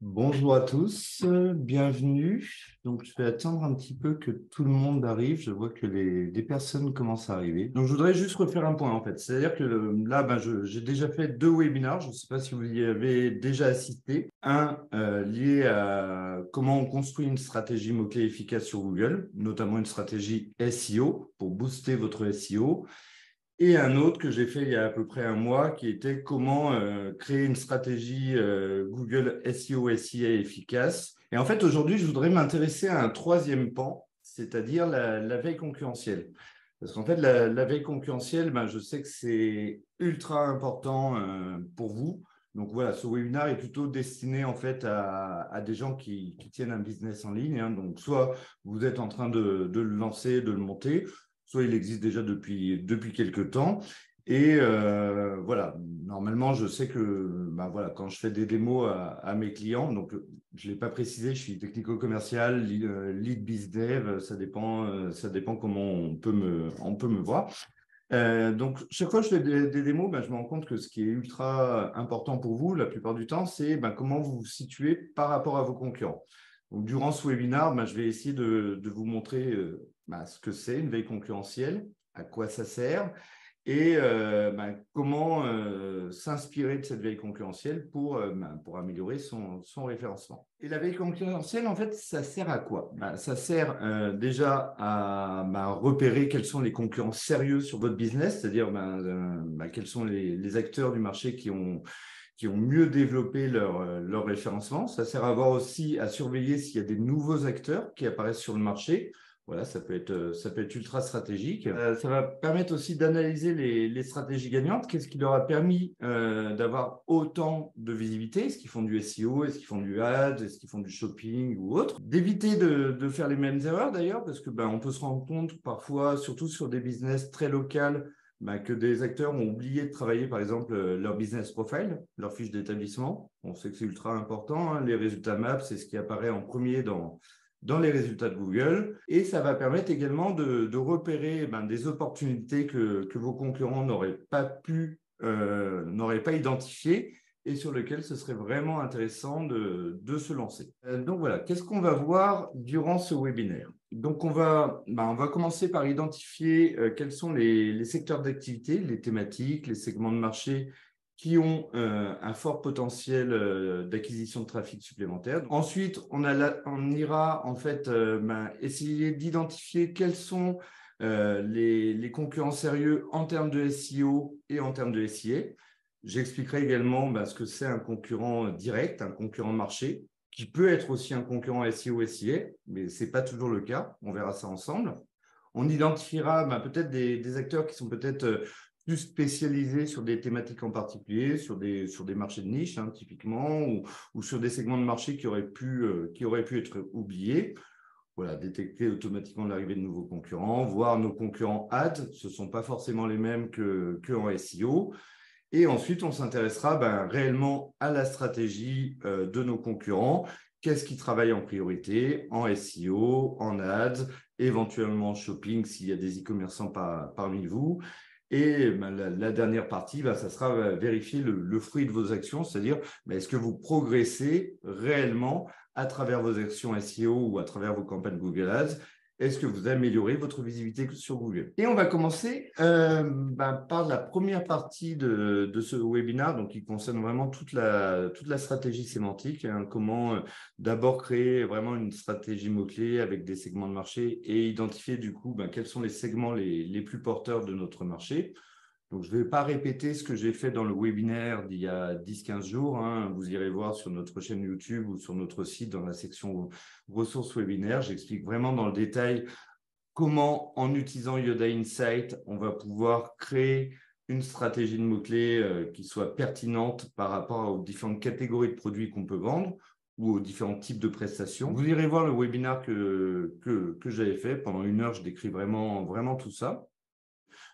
Bonjour à tous, bienvenue. Donc, je vais attendre un petit peu que tout le monde arrive. Je vois que les personnes commencent à arriver. Donc, je voudrais juste refaire un point en fait. C'est-à-dire que là, j'ai déjà fait deux webinaires. Je ne sais pas si vous y avez déjà assisté. Un lié à comment on construit une stratégie mot-clé efficace sur Google, notamment une stratégie SEO pour booster votre SEO. Et un autre que j'ai fait il y a à peu près un mois qui était comment créer une stratégie Google SEO SIA efficace. Et en fait, aujourd'hui, je voudrais m'intéresser à un troisième pan, c'est-à-dire la veille concurrentielle. Parce qu'en fait, la veille concurrentielle, je sais que c'est ultra important pour vous. Donc voilà, ce webinaire est plutôt destiné en fait à des gens qui tiennent un business en ligne, hein. Donc soit vous êtes en train de le lancer, de le monter, soit il existe déjà depuis quelques temps. Et voilà, normalement, je sais que voilà, quand je fais des démos à mes clients, donc je ne l'ai pas précisé, je suis technico-commercial, lead biz dev, ça dépend comment on peut me voir. Donc, chaque fois que je fais des démos, je me rends compte que ce qui est ultra important pour vous, la plupart du temps, c'est comment vous vous situez par rapport à vos concurrents. Donc, durant ce webinaire, je vais essayer de vous montrer ce que c'est une veille concurrentielle, à quoi ça sert, et comment s'inspirer de cette veille concurrentielle pour améliorer son référencement. Et la veille concurrentielle, en fait, ça sert à quoi? Ça sert déjà à repérer quels sont les concurrents sérieux sur votre business, c'est-à-dire quels sont les acteurs du marché qui ont mieux développé leur référencement. Ça sert à voir aussi à surveiller s'il y a des nouveaux acteurs qui apparaissent sur le marché. Voilà, ça peut être ultra stratégique. Ça va permettre aussi d'analyser les stratégies gagnantes. Qu'est-ce qui leur a permis d'avoir autant de visibilité? Est-ce qu'ils font du SEO? Est-ce qu'ils font du ad? Est-ce qu'ils font du shopping ou autre? D'éviter de faire les mêmes erreurs d'ailleurs, parce que on peut se rendre compte parfois, surtout sur des business très locales, que des acteurs ont oublié de travailler, par exemple, leur business profile, leur fiche d'établissement. On sait que c'est ultra important, hein. Les résultats Maps, c'est ce qui apparaît en premier dans les résultats de Google. Et ça va permettre également de repérer des opportunités que vos concurrents n'auraient pas identifiées et sur lesquelles ce serait vraiment intéressant de se lancer. Donc voilà, qu'est-ce qu'on va voir durant ce webinaire? Donc on va commencer par identifier quels sont les secteurs d'activité, les thématiques, les segments de marché qui ont un fort potentiel d'acquisition de trafic supplémentaire. Ensuite, on ira en fait essayer d'identifier quels sont les concurrents sérieux en termes de SEO et en termes de SIA. J'expliquerai également ce que c'est un concurrent direct, un concurrent marché, qui peut être aussi un concurrent SEO, SIA, mais ce n'est pas toujours le cas. On verra ça ensemble. On identifiera peut-être des acteurs qui sont peut-être plus spécialisés sur des thématiques en particulier, sur des marchés de niche, hein, typiquement, ou sur des segments de marché qui auraient pu être oubliés. Voilà, détecter automatiquement l'arrivée de nouveaux concurrents, voir nos concurrents ads, ce ne sont pas forcément les mêmes qu'en SEO. Et ensuite, on s'intéressera réellement à la stratégie de nos concurrents. Qu'est-ce qui travaille en priorité en SEO, en ads, éventuellement en shopping s'il y a des e-commerçants parmi vous. Et la dernière partie, ça sera vérifier le fruit de vos actions, c'est-à-dire est-ce que vous progressez réellement à travers vos actions SEO ou à travers vos campagnes Google Ads? Est-ce que vous améliorez votre visibilité sur Google? Et on va commencer par la première partie de ce webinaire, donc qui concerne vraiment toute la stratégie sémantique, hein, comment d'abord créer vraiment une stratégie mot-clé avec des segments de marché et identifier du coup quels sont les segments les plus porteurs de notre marché. Donc, je ne vais pas répéter ce que j'ai fait dans le webinaire d'il y a 10-15 jours, hein. Vous irez voir sur notre chaîne YouTube ou sur notre site dans la section ressources webinaires. J'explique vraiment dans le détail comment, en utilisant Yoda Insight, on va pouvoir créer une stratégie de mots-clés qui soit pertinente par rapport aux différentes catégories de produits qu'on peut vendre ou aux différents types de prestations. Vous irez voir le webinaire que j'avais fait. Pendant 1 heure, je décris vraiment, vraiment tout ça.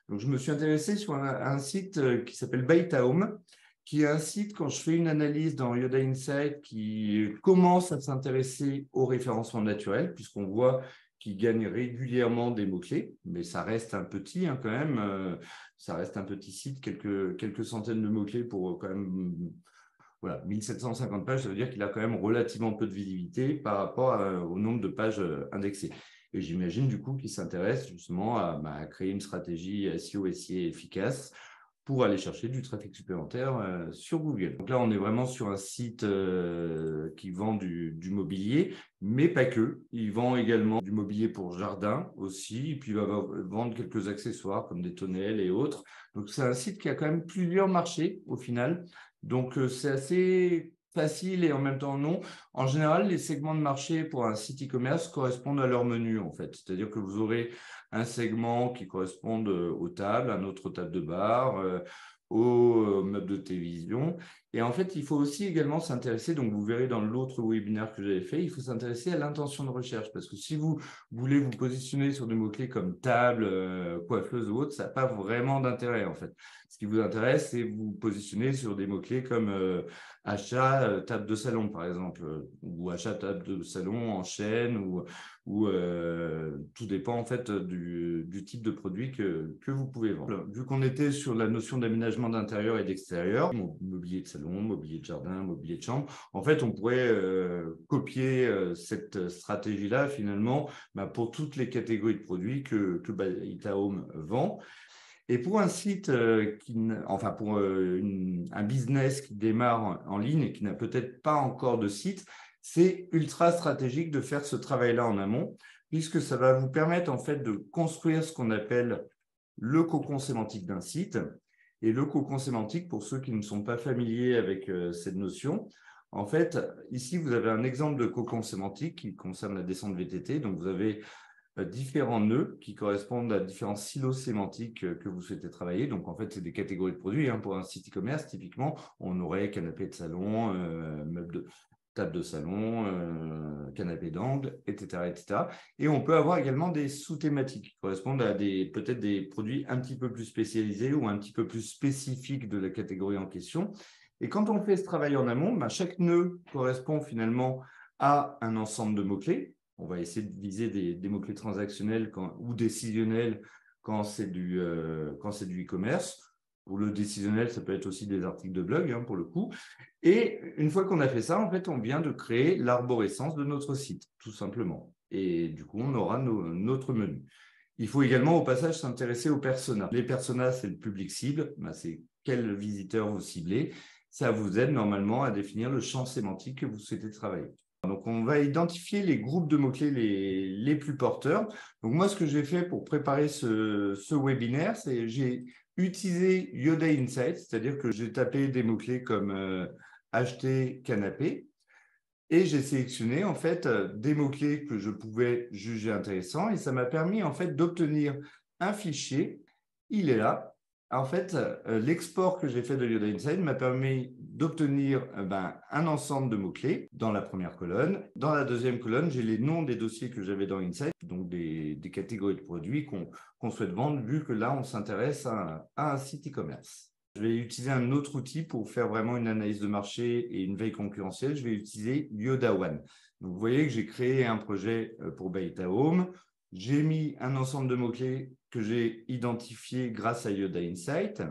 Donc, je me suis intéressé sur un site qui s'appelle Bytehome, qui est un site, quand je fais une analyse dans Yoda Insight, qui commence à s'intéresser au référencement naturel, puisqu'on voit qu'il gagne régulièrement des mots-clés, mais ça reste un petit, hein, quand même. Ça reste un petit site, quelques centaines de mots-clés pour quand même voilà, 1750 pages, ça veut dire qu'il a quand même relativement peu de visibilité par rapport au nombre de pages indexées. Et j'imagine du coup qu'il s'intéresse justement à créer une stratégie SEO, SIA efficace pour aller chercher du trafic supplémentaire sur Google. Donc là, on est vraiment sur un site qui vend du mobilier, mais pas que. Il vend également du mobilier pour jardin aussi, et puis il va vendre quelques accessoires comme des tonnelles et autres. Donc c'est un site qui a quand même plusieurs marchés au final. Donc c'est assez facile et en même temps non. En général, les segments de marché pour un site e-commerce correspondent à leur menu en fait. C'est-à-dire que vous aurez un segment qui correspond aux tables, un autre aux tables de bar, aux meubles de télévision. Et en fait, il faut aussi également s'intéresser, donc vous verrez dans l'autre webinaire que j'avais fait, il faut s'intéresser à l'intention de recherche. Parce que si vous voulez vous positionner sur des mots-clés comme table, coiffeuse ou autre, ça n'a pas vraiment d'intérêt en fait. Ce qui vous intéresse, c'est vous positionner sur des mots-clés comme achat table de salon, par exemple, ou achat table de salon en chaîne, ou tout dépend en fait du type de produit que vous pouvez vendre. Vu qu'on était sur la notion d'aménagement d'intérieur et d'extérieur, mobilier de salon, mobilier de jardin, mobilier de chambre, en fait, on pourrait copier cette stratégie-là finalement pour toutes les catégories de produits que Itaom vend. Et pour un site, enfin pour un business qui démarre en ligne et qui n'a peut-être pas encore de site, c'est ultra stratégique de faire ce travail-là en amont, puisque ça va vous permettre en fait de construire ce qu'on appelle le cocon sémantique d'un site. Et le cocon sémantique, pour ceux qui ne sont pas familiers avec cette notion, en fait, ici, vous avez un exemple de cocon sémantique qui concerne la descente VTT. Donc, vous avez différents nœuds qui correspondent à différents silos sémantiques que vous souhaitez travailler. Donc, en fait, c'est des catégories de produits. Pour un site e-commerce, typiquement, on aurait canapé de salon, table de salon, canapé d'angle, etc., etc. Et on peut avoir également des sous-thématiques qui correspondent à peut-être des produits un petit peu plus spécialisés ou un petit peu plus spécifiques de la catégorie en question. Et quand on fait ce travail en amont, chaque nœud correspond finalement à un ensemble de mots-clés. On va essayer de viser des mots-clés transactionnels ou décisionnels quand c'est du e-commerce. Pour le décisionnel, ça peut être aussi des articles de blog pour le coup. Et une fois qu'on a fait ça, en fait, on vient de créer l'arborescence de notre site, tout simplement. Et du coup, on aura notre menu. Il faut également, au passage, s'intéresser aux personas. Les personas, c'est le public cible. C'est quel visiteur vous ciblez. Ça vous aide normalement à définir le champ sémantique que vous souhaitez travailler. Donc, on va identifier les groupes de mots-clés les plus porteurs. Donc, moi, ce que j'ai fait pour préparer ce webinaire, c'est j'ai utilisé Yoda Insights, c'est-à-dire que j'ai tapé des mots-clés comme acheter canapé et j'ai sélectionné en fait des mots-clés que je pouvais juger intéressants et ça m'a permis en fait d'obtenir un fichier. Il est là. En fait, l'export que j'ai fait de Yoda Insight m'a permis d'obtenir un ensemble de mots-clés dans la première colonne. Dans la deuxième colonne, j'ai les noms des dossiers que j'avais dans Insight, donc des catégories de produits qu'on souhaite vendre, vu que là, on s'intéresse à un site e-commerce. Je vais utiliser un autre outil pour faire vraiment une analyse de marché et une veille concurrentielle. Je vais utiliser Yoda One. Donc, vous voyez que j'ai créé un projet pour Beta Home. J'ai mis un ensemble de mots-clés que j'ai identifiés grâce à Yoda Insight.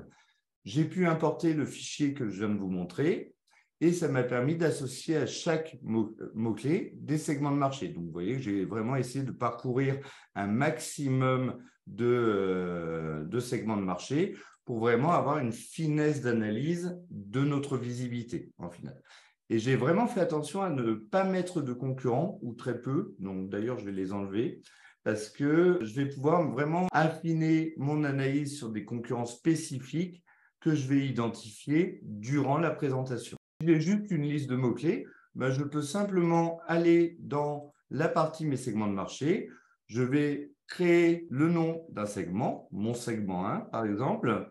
J'ai pu importer le fichier que je viens de vous montrer et ça m'a permis d'associer à chaque mot-clé des segments de marché. Donc, vous voyez que j'ai vraiment essayé de parcourir un maximum de segments de marché pour vraiment avoir une finesse d'analyse de notre visibilité en final. Et j'ai vraiment fait attention à ne pas mettre de concurrents ou très peu. Donc, d'ailleurs, je vais les enlever parce que je vais pouvoir vraiment affiner mon analyse sur des concurrents spécifiques que je vais identifier durant la présentation. Si j'ai juste une liste de mots-clés, je peux simplement aller dans la partie mes segments de marché. Je vais créer le nom d'un segment, mon segment 1 par exemple,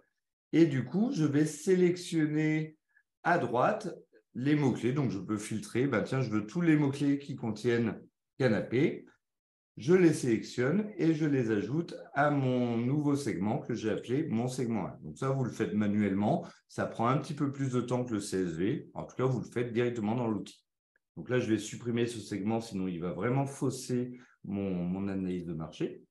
et du coup, je vais sélectionner à droite les mots-clés. Donc, je peux filtrer, tiens, je veux tous les mots-clés qui contiennent canapé. Je les sélectionne et je les ajoute à mon nouveau segment que j'ai appelé mon segment 1. Donc ça, vous le faites manuellement. Ça prend un petit peu plus de temps que le CSV. En tout cas, vous le faites directement dans l'outil. Donc là, je vais supprimer ce segment, sinon il va vraiment fausser mon analyse de marché.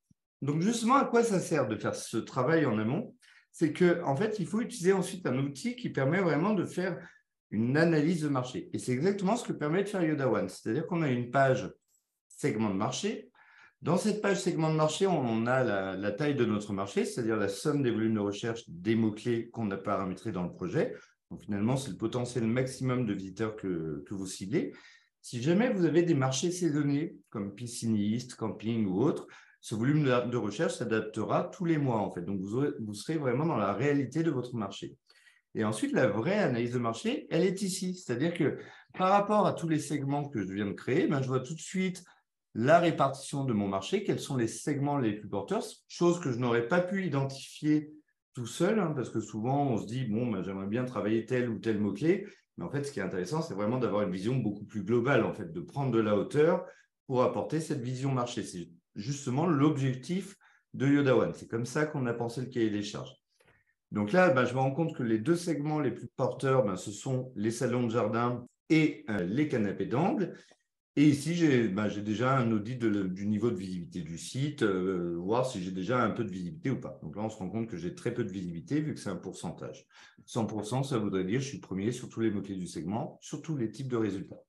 Donc justement, à quoi ça sert de faire ce travail en amont? C'est qu'en fait, il faut utiliser ensuite un outil qui permet vraiment de faire une analyse de marché. Et c'est exactement ce que permet de faire Yoda One. C'est-à-dire qu'on a une page segment de marché. Dans cette page segment de marché, on a la taille de notre marché, c'est-à-dire la somme des volumes de recherche des mots-clés qu'on a paramétrés dans le projet. Donc finalement, c'est le potentiel maximum de visiteurs que vous ciblez. Si jamais vous avez des marchés saisonniers, comme pisciniste, camping ou autre, ce volume de recherche s'adaptera tous les mois, en fait. Donc, vous serez vraiment dans la réalité de votre marché. Et ensuite, la vraie analyse de marché, elle est ici. C'est-à-dire que par rapport à tous les segments que je viens de créer, je vois tout de suite la répartition de mon marché, quels sont les segments les plus porteurs, chose que je n'aurais pas pu identifier tout seul, parce que souvent, on se dit, bon, j'aimerais bien travailler tel ou tel mot-clé. Mais en fait, ce qui est intéressant, c'est vraiment d'avoir une vision beaucoup plus globale, en fait, de prendre de la hauteur pour apporter cette vision marché. C'est justement l'objectif de Yoda One. C'est comme ça qu'on a pensé le cahier des charges. Donc là, je me rends compte que les deux segments les plus porteurs, ce sont les salons de jardin et les canapés d'angle. Et ici, j'ai déjà un audit du niveau de visibilité du site, voir si j'ai déjà un peu de visibilité ou pas. Donc là, on se rend compte que j'ai très peu de visibilité vu que c'est un pourcentage. 100%, ça voudrait dire que je suis premier sur tous les mots-clés du segment, sur tous les types de résultats.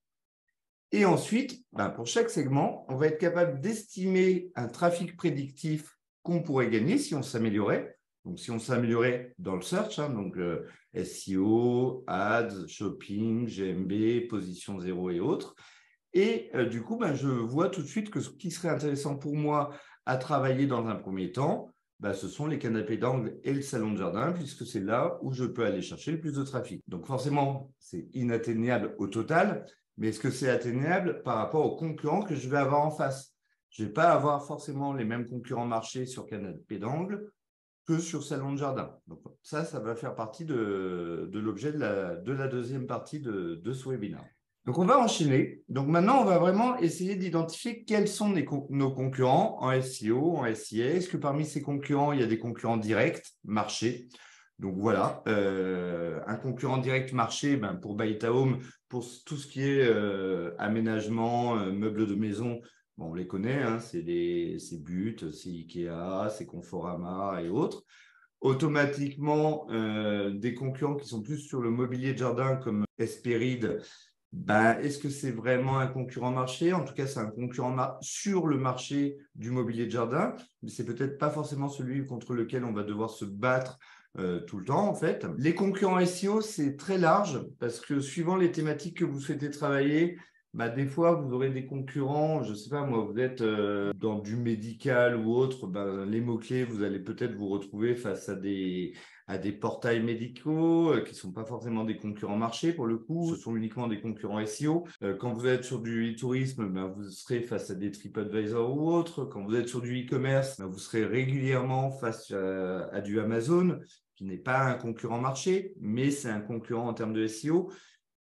Et ensuite, pour chaque segment, on va être capable d'estimer un trafic prédictif qu'on pourrait gagner si on s'améliorait. Donc, si on s'améliorait dans le search, donc SEO, ads, shopping, GMB, position 0 et autres. Et du coup, je vois tout de suite que ce qui serait intéressant pour moi à travailler dans un premier temps, ce sont les canapés d'angle et le salon de jardin, puisque c'est là où je peux aller chercher le plus de trafic. Donc forcément, c'est inatteignable au total, mais est-ce que c'est atteignable par rapport aux concurrents que je vais avoir en face? Je ne vais pas avoir forcément les mêmes concurrents marché sur canapé d'angle que sur salon de jardin. Donc ça va faire partie de l'objet de la deuxième partie de ce webinaire. Donc, on va enchaîner. Donc, maintenant, on va vraiment essayer d'identifier quels sont nos concurrents en SEO, en SIA. Est-ce que parmi ces concurrents, il y a des concurrents directs, marché? Donc, voilà, un concurrent direct marché pour By Home, pour tout ce qui est aménagement, meubles de maison, on les connaît, c'est But, c'est Ikea, c'est Conforama et autres. Automatiquement, des concurrents qui sont plus sur le mobilier de jardin comme Hespéride. Est-ce que c'est vraiment un concurrent marché? En tout cas, c'est un concurrent sur le marché du mobilier de jardin, mais c'est peut-être pas forcément celui contre lequel on va devoir se battre tout le temps, en fait. Les concurrents SEO, c'est très large parce que suivant les thématiques que vous souhaitez travailler, des fois, vous aurez des concurrents, je ne sais pas moi, vous êtes dans du médical ou autre, les mots-clés, vous allez peut-être vous retrouver face à des portails médicaux qui ne sont pas forcément des concurrents marché pour le coup, ce sont uniquement des concurrents SEO. Quand vous êtes sur du e-tourisme, vous serez face à des TripAdvisor ou autres. Quand vous êtes sur du e-commerce, vous serez régulièrement face à du Amazon, qui n'est pas un concurrent marché, mais c'est un concurrent en termes de SEO.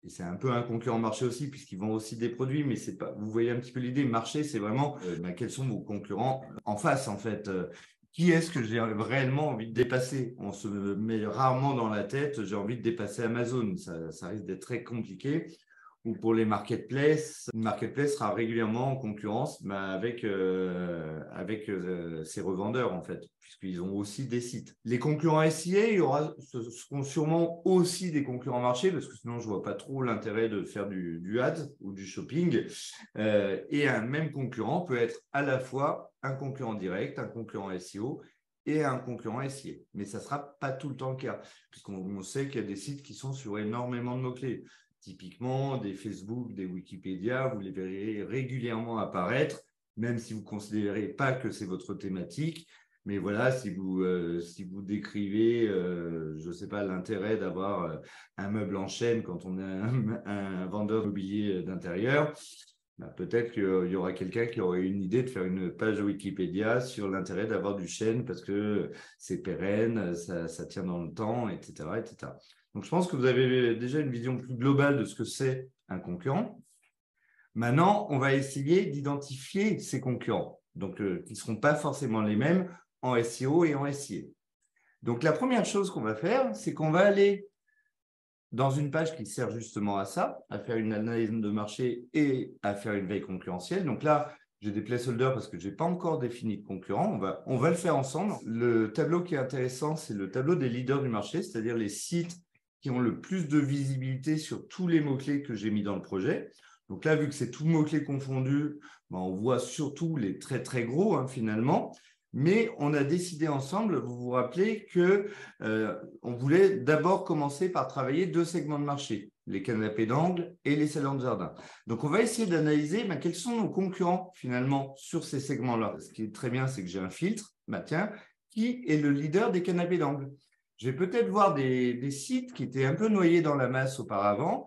Et c'est un peu un concurrent marché aussi, puisqu'ils vendent aussi des produits, mais c'est pas. Vous voyez un petit peu l'idée, marché, c'est vraiment quels sont vos concurrents en face, en fait. Qui est-ce que j'ai réellement envie de dépasser? On se met rarement dans la tête, j'ai envie de dépasser Amazon. Ça risque d'être très compliqué. Ou pour les marketplaces, une marketplace sera régulièrement en concurrence avec ses revendeurs, en fait, puisqu'ils ont aussi des sites. Les concurrents SIA, ce seront sûrement aussi des concurrents marché, parce que sinon, je ne vois pas trop l'intérêt de faire du ads ou du shopping. Et un même concurrent peut être à la fois un concurrent direct, un concurrent SEO et un concurrent SIA. Mais ça ne sera pas tout le temps le cas, puisqu'on sait qu'il y a des sites qui sont sur énormément de mots-clés. Typiquement, des Facebook, des Wikipédia, vous les verrez régulièrement apparaître, même si vous ne considérez pas que c'est votre thématique. Mais voilà, si vous décrivez, je ne sais pas, l'intérêt d'avoir un meuble en chaîne quand on est un vendeur de mobilier d'intérieur, peut-être qu'il y aura quelqu'un qui aurait une idée de faire une page Wikipédia sur l'intérêt d'avoir du chêne parce que c'est pérenne, ça tient dans le temps, etc., etc. Donc, je pense que vous avez déjà une vision plus globale de ce que c'est un concurrent. Maintenant, on va essayer d'identifier ces concurrents, donc qui ne seront pas forcément les mêmes en SEO et en SIA. Donc, la première chose qu'on va faire, c'est qu'on va aller dans une page qui sert justement à ça, à faire une analyse de marché et à faire une veille concurrentielle. Donc là, j'ai des placeholders parce que je n'ai pas encore défini de concurrent. On va le faire ensemble. Le tableau qui est intéressant, c'est le tableau des leaders du marché, c'est-à-dire les sites qui ont le plus de visibilité sur tous les mots-clés que j'ai mis dans le projet. Donc là, vu que c'est tous mots-clés confondus, ben, on voit surtout les très, très gros, hein, finalement. Mais on a décidé ensemble, vous vous rappelez, que on voulait d'abord commencer par travailler 2 segments de marché, les canapés d'angle et les salons de jardin. Donc, on va essayer d'analyser quels sont nos concurrents finalement sur ces segments-là. Ce qui est très bien, c'est que j'ai un filtre. Tiens, qui est le leader des canapés d'angle? Je vais peut-être voir des sites qui étaient un peu noyés dans la masse auparavant,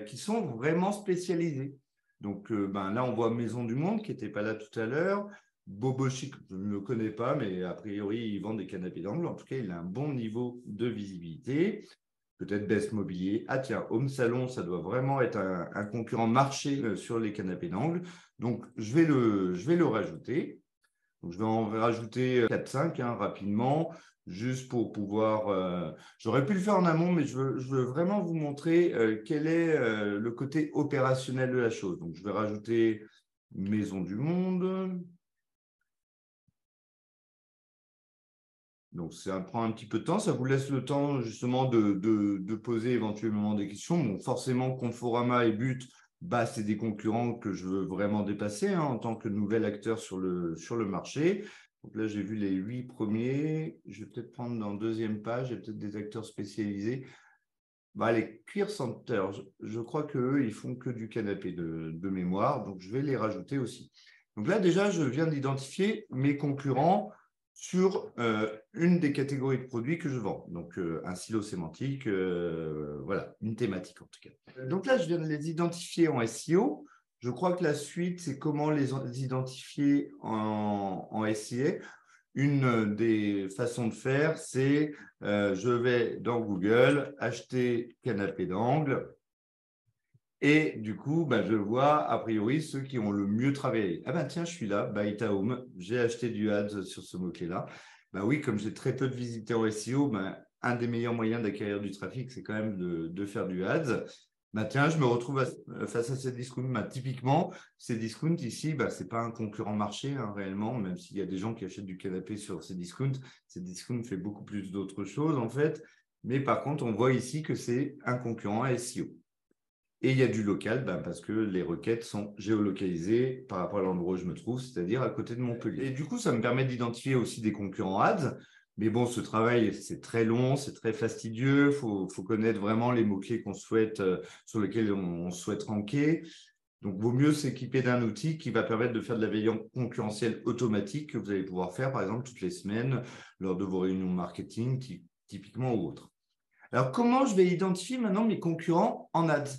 qui sont vraiment spécialisés. Donc, là, on voit Maison du Monde qui n'était pas là tout à l'heure. Bobo Chic, je ne le connais pas, mais a priori, il vend des canapés d'angle. En tout cas, il a un bon niveau de visibilité. Peut-être Best Mobilier. Ah tiens, Home Salon, ça doit vraiment être un concurrent marché sur les canapés d'angle. Donc, je vais le rajouter. Donc, je vais en rajouter 4-5 rapidement, juste pour pouvoir… j'aurais pu le faire en amont, mais je veux vraiment vous montrer quel est le côté opérationnel de la chose. Donc, je vais rajouter Maison du Monde. Donc, ça prend un petit peu de temps. Ça vous laisse le temps justement de poser éventuellement des questions. Bon, forcément, Conforama et But, c'est des concurrents que je veux vraiment dépasser en tant que nouvel acteur sur le marché. Donc là, j'ai vu les 8 premiers. Je vais peut-être prendre dans deuxième page, il y a peut-être des acteurs spécialisés. Les Cuir Center, je crois qu'eux, ils font que du canapé de mémoire. Donc, je vais les rajouter aussi. Donc là, déjà, je viens d'identifier mes concurrents sur une des catégories de produits que je vends. Donc, un silo sémantique, voilà, une thématique en tout cas. Donc là, je viens de les identifier en SEO. Je crois que la suite, c'est comment les identifier en SEA. Une des façons de faire, c'est je vais dans Google, acheter canapé d'angle, et du coup, je vois a priori ceux qui ont le mieux travaillé. Ah tiens, je suis là, Baita Home, j'ai acheté du ads sur ce mot-clé-là. Oui, comme j'ai très peu de visiteurs SEO, un des meilleurs moyens d'acquérir du trafic, c'est quand même de faire du ads. Tiens, je me retrouve face à ces discounts. Typiquement, ces discounts ici, ce n'est pas un concurrent marché réellement, même s'il y a des gens qui achètent du canapé sur ces discounts. Ces discounts font beaucoup plus d'autres choses en fait. Mais par contre, on voit ici que c'est un concurrent SEO. Et il y a du local parce que les requêtes sont géolocalisées par rapport à l'endroit où je me trouve, c'est-à-dire à côté de Montpellier. Et du coup, ça me permet d'identifier aussi des concurrents ads. Mais bon, ce travail, c'est très long, c'est très fastidieux. Faut connaître vraiment les mots-clés qu'on souhaite, sur lesquels on souhaite ranker. Donc, vaut mieux s'équiper d'un outil qui va permettre de faire de la veille concurrentielle automatique que vous allez pouvoir faire, par exemple, toutes les semaines lors de vos réunions marketing, typiquement ou autres. Alors, comment je vais identifier maintenant mes concurrents en ads?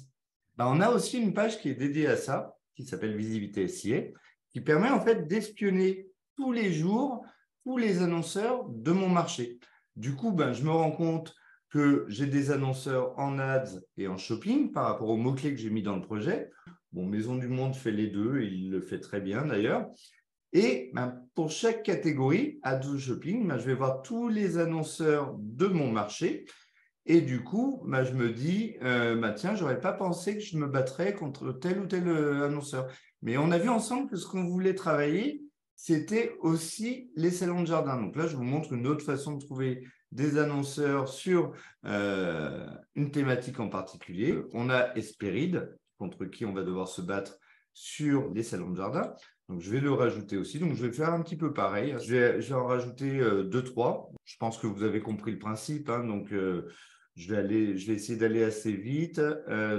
On a aussi une page qui est dédiée à ça, qui s'appelle Visibilité SIA, qui permet en fait d'espionner tous les jours tous les annonceurs de mon marché. Du coup, je me rends compte que j'ai des annonceurs en ads et en shopping par rapport aux mots-clés que j'ai mis dans le projet. Bon, Maison du Monde fait les deux, et il le fait très bien d'ailleurs. Et pour chaque catégorie, ads ou shopping, je vais voir tous les annonceurs de mon marché. Et du coup, je me dis, tiens, j'aurais pas pensé que je me battrais contre tel ou tel annonceur. Mais on a vu ensemble que ce qu'on voulait travailler, c'était aussi les salons de jardin. Donc là, je vous montre une autre façon de trouver des annonceurs sur une thématique en particulier. On a Hespéride, contre qui on va devoir se battre sur les salons de jardin. Donc, je vais le rajouter aussi. Donc, je vais faire un petit peu pareil. Je vais en rajouter 2-3. Je pense que vous avez compris le principe. Donc, je vais essayer d'aller assez vite.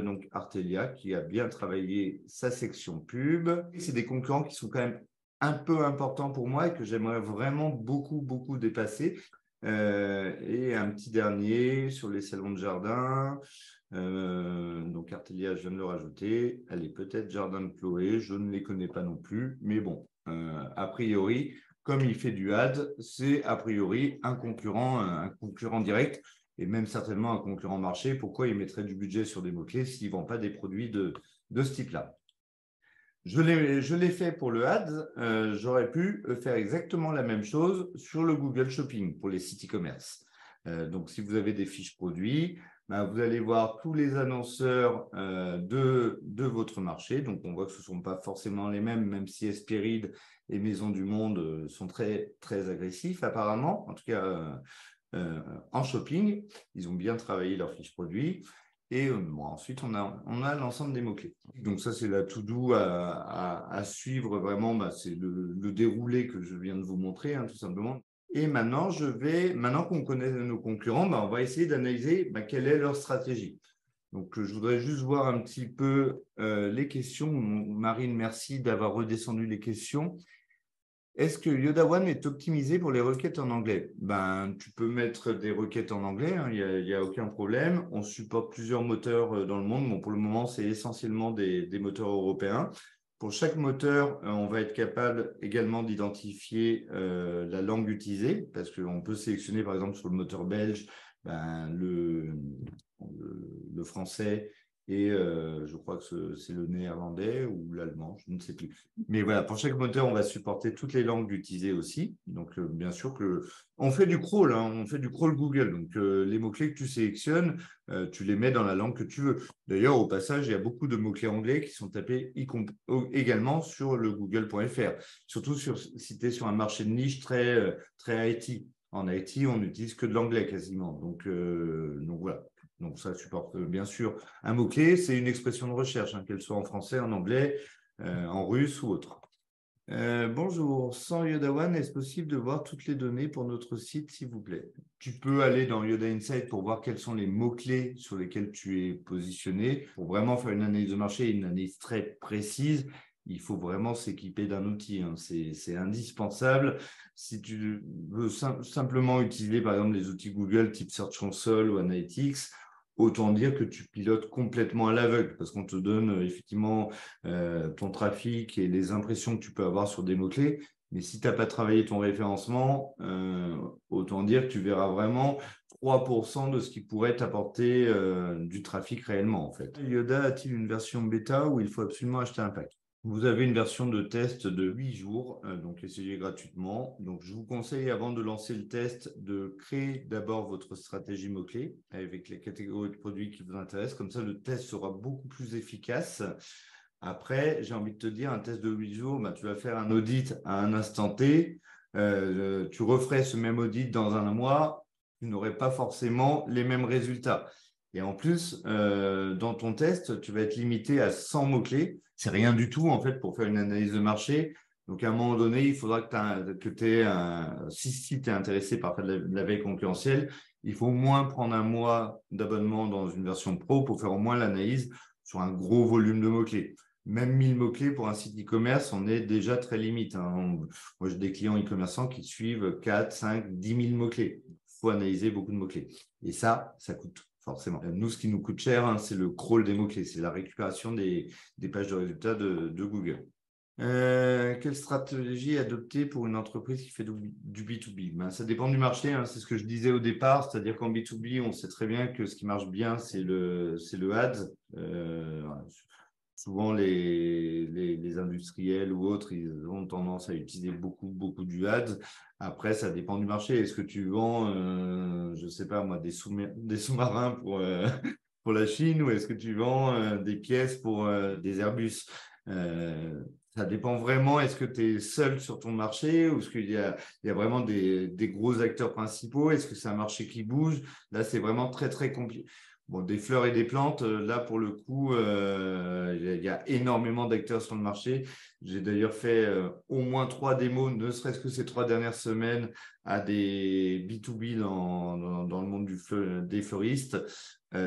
Donc, Artelia, qui a bien travaillé sa section pub. C'est des concurrents qui sont quand même un peu importants pour moi et que j'aimerais vraiment beaucoup, beaucoup dépasser. Et un petit dernier sur les salons de jardin. Donc, Artelia, je viens de le rajouter. Allez, peut-être Jardin de Chloé. Je ne les connais pas non plus. Mais bon, a priori, comme il fait du ad, c'est a priori un concurrent direct et même certainement un concurrent marché. Pourquoi il mettrait du budget sur des mots-clés s'il ne vend pas des produits de ce type-là? Je l'ai fait pour le ads. J'aurais pu faire exactement la même chose sur le Google Shopping pour les sites e-commerce. Donc, si vous avez des fiches produits, vous allez voir tous les annonceurs de votre marché. Donc, on voit que ce ne sont pas forcément les mêmes, même si Hespéride et Maison du Monde sont très, très agressifs apparemment. En tout cas, en shopping. Ils ont bien travaillé leur fiche produit. Et ensuite, on a l'ensemble des mots-clés. Donc ça, c'est la to-do à suivre vraiment. C'est le déroulé que je viens de vous montrer, tout simplement. Et maintenant, maintenant qu'on connaît nos concurrents, on va essayer d'analyser quelle est leur stratégie. Donc, je voudrais juste voir un petit peu les questions. Marine, merci d'avoir redescendu les questions. Est-ce que Yoda One est optimisé pour les requêtes en anglais? Tu peux mettre des requêtes en anglais, il n'y a aucun problème. On supporte plusieurs moteurs dans le monde. Bon, pour le moment, c'est essentiellement des moteurs européens. Pour chaque moteur, on va être capable également d'identifier la langue utilisée, parce qu'on peut sélectionner, par exemple, sur le moteur belge, le français et je crois que c'est le néerlandais ou l'allemand, je ne sais plus. Mais voilà, pour chaque moteur, on va supporter toutes les langues utilisées aussi. Donc, bien sûr on fait du crawl, on fait du crawl Google. Donc, les mots-clés que tu sélectionnes, tu les mets dans la langue que tu veux. D'ailleurs, au passage, il y a beaucoup de mots-clés anglais qui sont tapés également sur le google.fr, surtout si tu es sur un marché de niche très IT. En IT, on n'utilise que de l'anglais quasiment. Donc voilà. Donc, ça supporte bien sûr un mot-clé, c'est une expression de recherche, qu'elle soit en français, en anglais, en russe ou autre. Bonjour, sans Yoda One, est-ce possible de voir toutes les données pour notre site, s'il vous plaît? Tu peux aller dans Yoda Insight pour voir quels sont les mots-clés sur lesquels tu es positionné. Pour vraiment faire une analyse de marché, une analyse très précise, il faut vraiment s'équiper d'un outil. C'est indispensable. Si tu veux simplement utiliser, par exemple, les outils Google type Search Console ou Analytics, autant dire que tu pilotes complètement à l'aveugle parce qu'on te donne effectivement ton trafic et les impressions que tu peux avoir sur des mots-clés. Mais si tu n'as pas travaillé ton référencement, autant dire que tu verras vraiment 3% de ce qui pourrait t'apporter du trafic réellement, en fait. Yoda a-t-il une version bêta où il faut absolument acheter un pack? Vous avez une version de test de 8 jours, donc essayez gratuitement. Donc, je vous conseille, avant de lancer le test, de créer d'abord votre stratégie mot-clé avec les catégories de produits qui vous intéressent. Comme ça, le test sera beaucoup plus efficace. Après, j'ai envie de te dire, un test de 8 jours, tu vas faire un audit à un instant T. Tu referais ce même audit dans un mois, tu n'aurais pas forcément les mêmes résultats. Et en plus, dans ton test, tu vas être limité à 100 mots-clés. C'est rien du tout, en fait, pour faire une analyse de marché. Donc, à un moment donné, il faudra que tu aies si tu es intéressé par faire de la veille concurrentielle, il faut au moins prendre un mois d'abonnement dans une version pro pour faire au moins l'analyse sur un gros volume de mots-clés. Même 1000 mots-clés pour un site e-commerce, on est déjà très limite. Moi, j'ai des clients e-commerçants qui suivent 4, 5, 10 000 mots-clés. Il faut analyser beaucoup de mots-clés. Et ça coûte. Forcément. Nous, ce qui nous coûte cher, c'est le crawl des mots-clés, c'est la récupération des pages de résultats de Google. Quelle stratégie adopter pour une entreprise qui fait du B2B? Ça dépend du marché, c'est ce que je disais au départ, c'est-à-dire qu'en B2B, on sait très bien que ce qui marche bien, c'est le ads. Souvent, les industriels ou autres, ils ont tendance à utiliser beaucoup du ads. Après, ça dépend du marché. Est-ce que tu vends, je ne sais pas moi, des sous-marins pour la Chine ou est-ce que tu vends des pièces pour des Airbus? Ça dépend vraiment. Est-ce que tu es seul sur ton marché ou est-ce qu'il y a vraiment des gros acteurs principaux? Est-ce que c'est un marché qui bouge? Là, c'est vraiment très compliqué. Bon, des fleurs et des plantes, là, pour le coup, il y a énormément d'acteurs sur le marché. J'ai d'ailleurs fait au moins 3 démos, ne serait-ce que ces 3 dernières semaines, à des B2B dans le monde des fleuristes.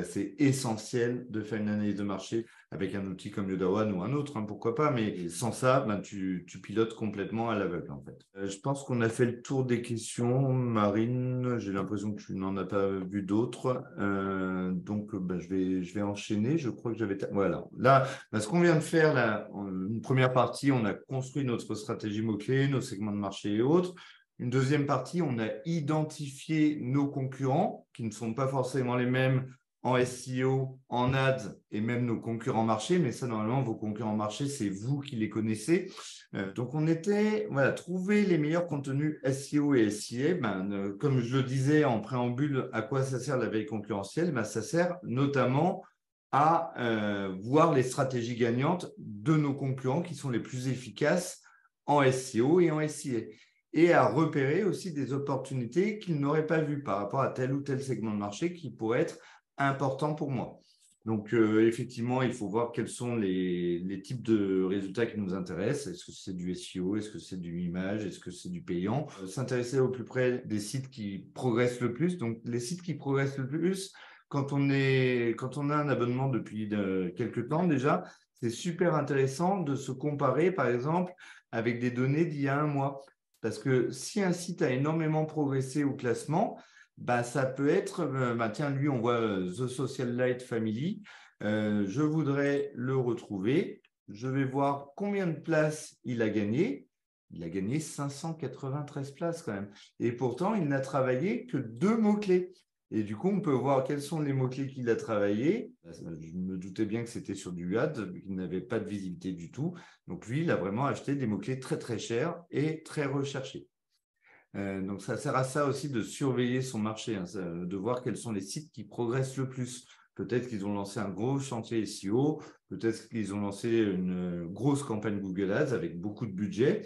C'est essentiel de faire une analyse de marché avec un outil comme Yoda One ou un autre, pourquoi pas, mais sans ça, tu pilotes complètement à l'aveugle, en fait. Je pense qu'on a fait le tour des questions. Marine, j'ai l'impression que tu n'en as pas vu d'autres. Donc, je vais enchaîner. Je crois que j'avais... Voilà. Là, ce qu'on vient de faire, là, une première partie, on a construit notre stratégie mot-clé, nos segments de marché et autres. Une deuxième partie, on a identifié nos concurrents, qui ne sont pas forcément les mêmes en SEO, en ads et même nos concurrents marché. Mais ça, normalement, vos concurrents marché, c'est vous qui les connaissez. Donc, on était, trouver les meilleurs contenus SEO et SIA. Comme je le disais en préambule, à quoi ça sert la veille concurrentielle? Ça sert notamment à voir les stratégies gagnantes de nos concurrents qui sont les plus efficaces en SEO et en SIA. et à repérer aussi des opportunités qu'il n'aurait pas vues par rapport à tel ou tel segment de marché qui pourrait être important pour moi. Donc, effectivement, il faut voir quels sont les types de résultats qui nous intéressent. Est-ce que c'est du SEO? Est-ce que c'est du image? Est-ce que c'est du payant? S'intéresser au plus près des sites qui progressent le plus. Donc, les sites qui progressent le plus, quand on a un abonnement depuis quelques temps déjà, c'est super intéressant de se comparer, par exemple, avec des données d'il y a un mois. Parce que si un site a énormément progressé au classement, bah, ça peut être, tiens, lui, on voit The Social Light Family. Je voudrais le retrouver. Je vais voir combien de places il a gagné. Il a gagné 593 places quand même. Et pourtant, il n'a travaillé que 2 mots-clés. Et du coup, on peut voir quels sont les mots-clés qu'il a travaillés. Je me doutais bien que c'était sur du ad, qu'il n'avait pas de visibilité du tout. Donc lui, il a vraiment acheté des mots-clés très, très chers et très recherchés. Donc, ça sert à ça aussi de surveiller son marché, hein, de voir quels sont les sites qui progressent le plus. Peut-être qu'ils ont lancé un gros chantier SEO, peut-être qu'ils ont lancé une grosse campagne Google Ads avec beaucoup de budget.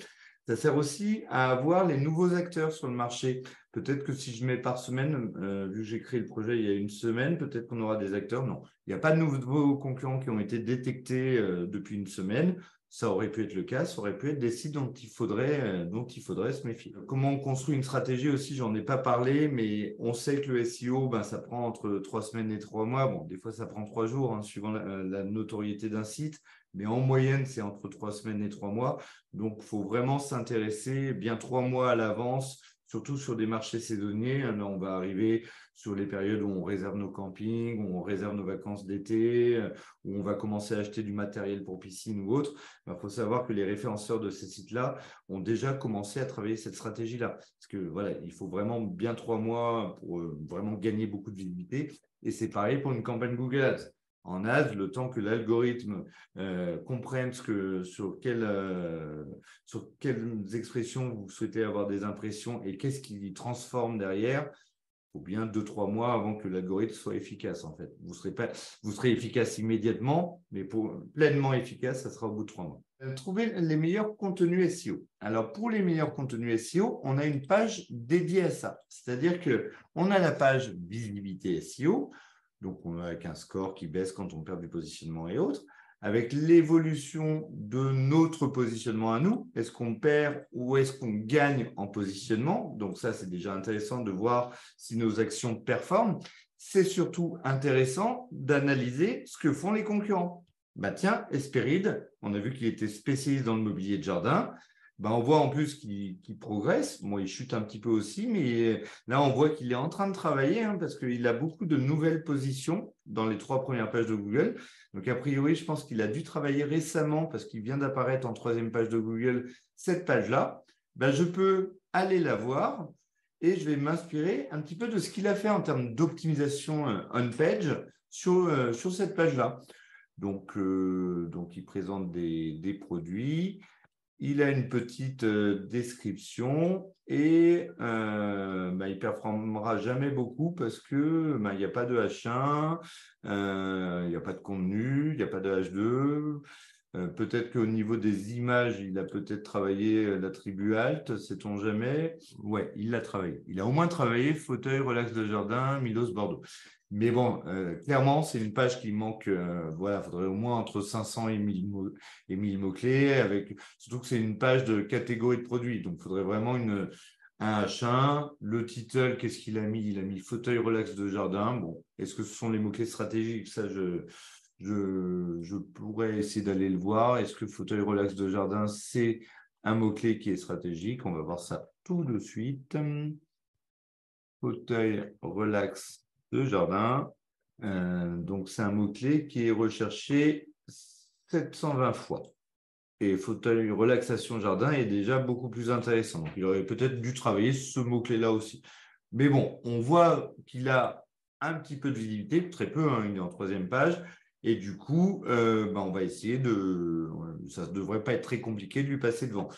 Ça sert aussi à avoir les nouveaux acteurs sur le marché. Peut-être que si je mets par semaine, vu que j'ai créé le projet il y a une semaine, peut-être qu'on aura des acteurs. Non, il n'y a pas de nouveaux concurrents qui ont été détectés depuis une semaine. Ça aurait pu être le cas, ça aurait pu être des sites dont il faudrait se méfier. Comment on construit une stratégie aussi, j'en ai pas parlé, mais on sait que le SEO, ça prend entre 3 semaines et 3 mois. Bon, des fois, ça prend 3 jours, hein, suivant la notoriété d'un site, mais en moyenne, c'est entre 3 semaines et 3 mois. Donc, il faut vraiment s'intéresser bien 3 mois à l'avance, surtout sur des marchés saisonniers. Là, on va arriver sur les périodes où on réserve nos campings, où on réserve nos vacances d'été, où on va commencer à acheter du matériel pour piscine ou autre. Il faut savoir que les référenceurs de ces sites-là ont déjà commencé à travailler cette stratégie-là. Parce que voilà, il faut vraiment bien 3 mois pour vraiment gagner beaucoup de visibilité. Et c'est pareil pour une campagne Google Ads. En ads, le temps que l'algorithme comprenne sur quelles expressions vous souhaitez avoir des impressions et qu'est-ce qui transforme derrière, il faut bien 2-3 mois avant que l'algorithme soit efficace, en fait. Vous serez efficace immédiatement, mais pleinement efficace, ça sera au bout de 3 mois. Trouver les meilleurs contenus SEO. Alors, pour les meilleurs contenus SEO, on a une page dédiée à ça. C'est-à-dire qu'on a la page visibilité SEO, donc on a avec un score qui baisse quand on perd du positionnement et autres, avec l'évolution de notre positionnement à nous. Est-ce qu'on perd ou est-ce qu'on gagne en positionnement? Donc ça, c'est déjà intéressant de voir si nos actions performent. C'est surtout intéressant d'analyser ce que font les concurrents. Tiens, Hesperide, on a vu qu'il était spécialiste dans le mobilier de jardin. On voit en plus qu'il progresse. Bon, il chute un petit peu aussi, mais là, on voit qu'il est en train de travailler parce qu'il a beaucoup de nouvelles positions dans les 3 premières pages de Google. Donc, a priori, je pense qu'il a dû travailler récemment parce qu'il vient d'apparaître en 3e page de Google, cette page-là. Je peux aller la voir et je vais m'inspirer un petit peu de ce qu'il a fait en termes d'optimisation on-page sur cette page-là. Donc, il présente des produits. Il a une petite description et il ne performera jamais beaucoup parce que il n'y a pas de H1, il n'y a pas de contenu, il n'y a pas de H2. Peut-être qu'au niveau des images, il a peut-être travaillé l'attribut alt, sait-on jamais. Ouais, il l'a travaillé. Il a au moins travaillé fauteuil, relax de jardin, Milos, Bordeaux. Mais bon, clairement, c'est une page qui manque. Voilà, il faudrait au moins entre 500 et 1000 mots-clés, surtout que c'est une page de catégorie de produits. Donc, il faudrait vraiment un H1. Le title, qu'est-ce qu'il a mis? Il a mis fauteuil, relax de jardin. Bon, est-ce que ce sont les mots-clés stratégiques? Ça, je pourrais essayer d'aller le voir. Est-ce que fauteuil, relax de jardin, c'est un mot-clé qui est stratégique? On va voir ça tout de suite. Fauteuil, relax de jardin. Donc, c'est un mot-clé qui est recherché 720 fois. Et fauteuil, relaxation, jardin est déjà beaucoup plus intéressant. Donc, il aurait peut-être dû travailler ce mot-clé-là aussi. Mais bon, on voit qu'il a un petit peu de visibilité, très peu, il est en 3e page. Et du coup, on va essayer ça ne devrait pas être très compliqué de lui passer devant.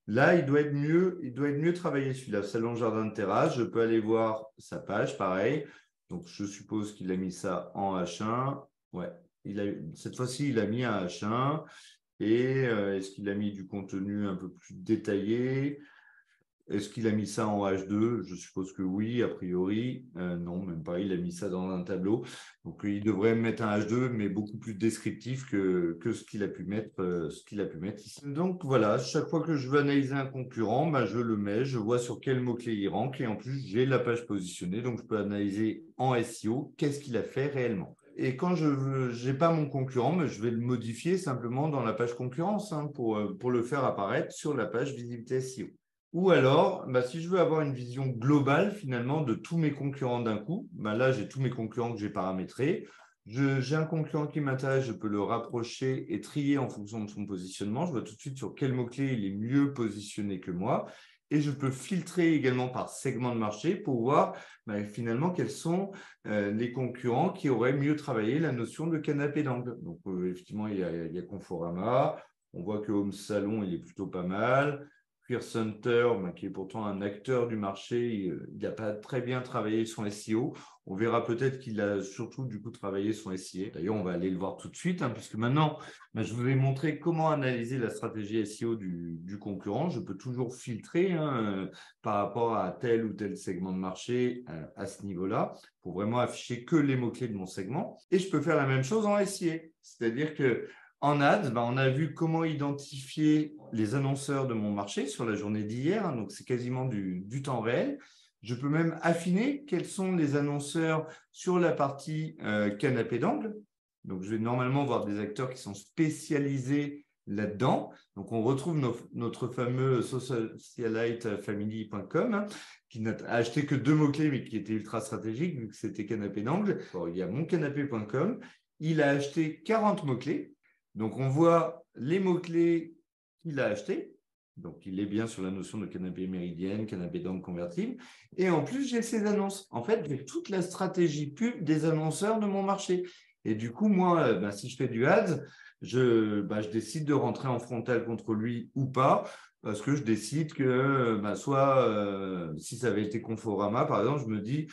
Là, il doit être mieux travaillé celui-là, salon jardin de terrasse. Je peux aller voir sa page, pareil. Donc, je suppose qu'il a mis ça en H1. Ouais, cette fois-ci, il a mis un H1. Et est-ce qu'il a mis du contenu un peu plus détaillé? Est-ce qu'il a mis ça en H2? Je suppose que oui, a priori. Non, même pas, il a mis ça dans un tableau. Donc, il devrait mettre un H2, mais beaucoup plus descriptif que ce qu'il a pu mettre, ici. Donc, voilà, chaque fois que je veux analyser un concurrent, je le mets, je vois sur quel mot-clé il rank, et en plus, j'ai la page positionnée, donc je peux analyser en SEO qu'est-ce qu'il a fait réellement. Et quand je n'ai pas mon concurrent, je vais le modifier simplement dans la page concurrence pour le faire apparaître sur la page visibilité SEO. Ou alors, si je veux avoir une vision globale finalement de tous mes concurrents d'un coup, là j'ai tous mes concurrents que j'ai paramétrés. J'ai un concurrent qui m'intéresse, je peux le rapprocher et trier en fonction de son positionnement. Je vois tout de suite sur quel mot-clé il est mieux positionné que moi. Et je peux filtrer également par segment de marché pour voir finalement quels sont les concurrents qui auraient mieux travaillé la notion de canapé d'angle. Donc, effectivement, il y a Conforama. On voit que Home Salon, il est plutôt pas mal. Center, qui est pourtant un acteur du marché, il n'a pas très bien travaillé son SEO. On verra peut-être qu'il a surtout du coup travaillé son SEA. D'ailleurs, on va aller le voir tout de suite, puisque maintenant, je vous ai montré comment analyser la stratégie SEO du concurrent. Je peux toujours filtrer par rapport à tel ou tel segment de marché à ce niveau-là, pour vraiment afficher que les mots-clés de mon segment. Et je peux faire la même chose en SEA. C'est-à-dire que en ads, on a vu comment identifier les annonceurs de mon marché sur la journée d'hier, donc c'est quasiment du temps réel. Je peux même affiner quels sont les annonceurs sur la partie canapé d'angle. Donc, je vais normalement voir des acteurs qui sont spécialisés là-dedans. Donc, on retrouve notre fameux socialitefamily.com qui n'a acheté que 2 mots-clés, mais qui était ultra stratégique vu que c'était canapé d'angle. Il y a moncanapé.com. Il a acheté 40 mots-clés. Donc, on voit les mots-clés qu'il a achetés. Donc, il est bien sur la notion de canapé méridienne, canapé d'angle convertible. Et en plus, j'ai ces annonces. En fait, j'ai toute la stratégie pub des annonceurs de mon marché. Et du coup, moi, si je fais du ads, je décide de rentrer en frontal contre lui ou pas, parce que je décide que si ça avait été Conforama, par exemple, je me dis,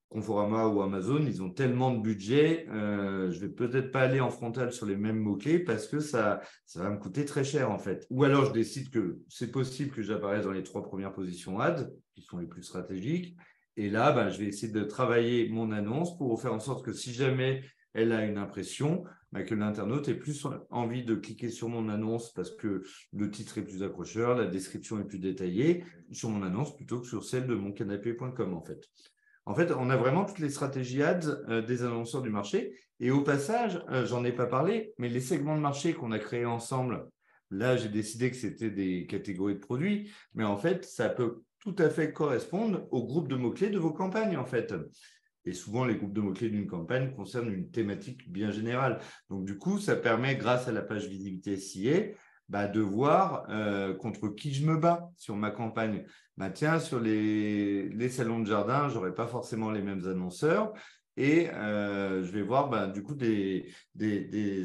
Conforama ou Amazon, ils ont tellement de budget, je vais peut-être pas aller en frontal sur les mêmes mots-clés parce que ça va me coûter très cher en fait. Ou alors je décide que c'est possible que j'apparaisse dans les 3 premières positions ads, qui sont les plus stratégiques. Et là, je vais essayer de travailler mon annonce pour faire en sorte que si jamais elle a une impression, que l'internaute ait plus envie de cliquer sur mon annonce parce que le titre est plus accrocheur, la description est plus détaillée sur mon annonce plutôt que sur celle de moncanapé.com en fait. En fait, on a vraiment toutes les stratégies ads des annonceurs du marché. Et au passage, j'en ai pas parlé, mais les segments de marché qu'on a créés ensemble, là, j'ai décidé que c'était des catégories de produits, mais en fait, ça peut tout à fait correspondre au groupe de mots-clés de vos campagnes, en fait. Et souvent, les groupes de mots-clés d'une campagne concernent une thématique bien générale. Donc, du coup, ça permet, grâce à la page visibilité SIA, de voir contre qui je me bats sur ma campagne. Tiens, sur les salons de jardin, je n'aurai pas forcément les mêmes annonceurs. Et je vais voir du coup des